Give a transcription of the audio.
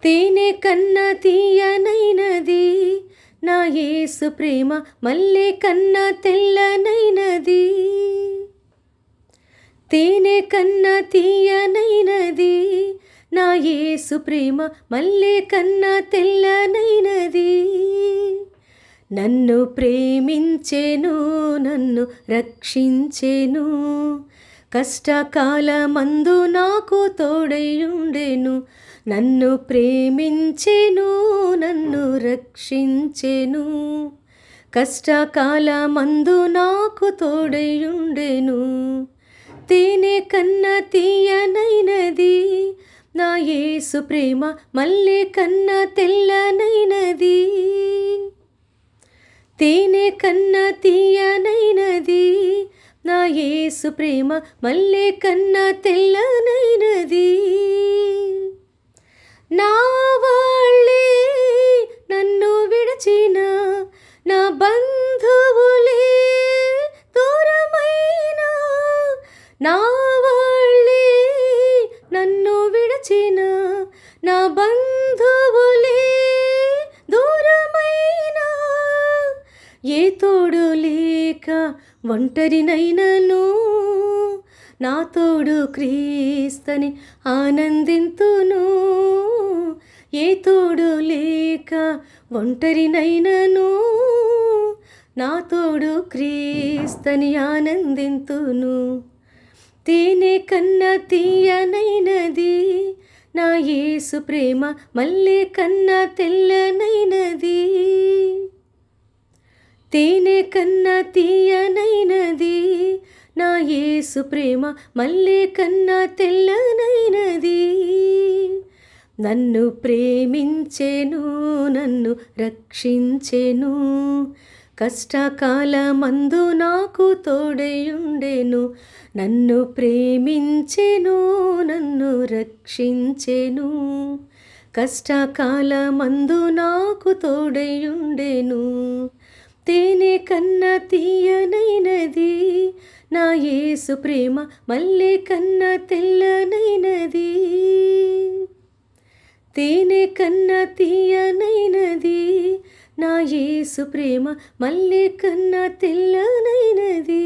తేనె కన్నా తీయనైనది నా యేసు ప్రేమ, మల్లె కన్నా తెల్లనైనది. తేనె కన్నా తీయనైనది నా యేసు ప్రేమ, మల్లె కన్నా తెల్లనైనది. నన్ను ప్రేమించెను, నన్ను రక్షించెను, కష్టకాలమందు నాకు తోడైయుండెను. నన్ను ప్రేమించెను, నన్ను రక్షించెను, కష్టకాలమందు నాకు తోడైయుండెను. తేనె కన్నా తీయనైనది నా యేసు ప్రేమ, మల్లె కన్నా తెల్లనైనది. తేనె కన్నా తీయనైనది నా యేసు ప్రేమ, మల్లె కన్నా తెల్లనైనది. నా వాళ్ళే నన్ను విడచిన, నా బంధువులే దూరమైన, నా వాళ్ళే నన్ను విడచిన, నా బంధువులే దూరమైన, ఏ తోడు లేక ఒంటరినైనను, నా తోడు క్రీస్తని ఆనందింతును. ఏ తోడు లేక ఒంటరినైనను, నా తోడు క్రీస్తని ఆనందింతును. తేనె కన్నా తీయనైనది నా యేసు ప్రేమ, మల్లె కన్నా తెల్లనైనది. తేనె కన్నా తీయనైనది నా యేసు ప్రేమ, మల్లె కన్నా తెల్లనైనది. నన్ను ప్రేమించెను, నన్ను రక్షించెను, కష్టకాలమందు నాకు తోడైయుండెను. నన్ను ప్రేమించెను, నన్ను రక్షించెను, కష్టకాలమందు నాకు తోడైయుండెను. తేనె కన్నా తీయనైనది నా యేసు ప్రేమ, మల్లె కన్నా తెల్లనైనది. తేనె కన్నా తీయనైనది నా యేసు ప్రేమ, మల్లె కన్నా తెల్లనైనది.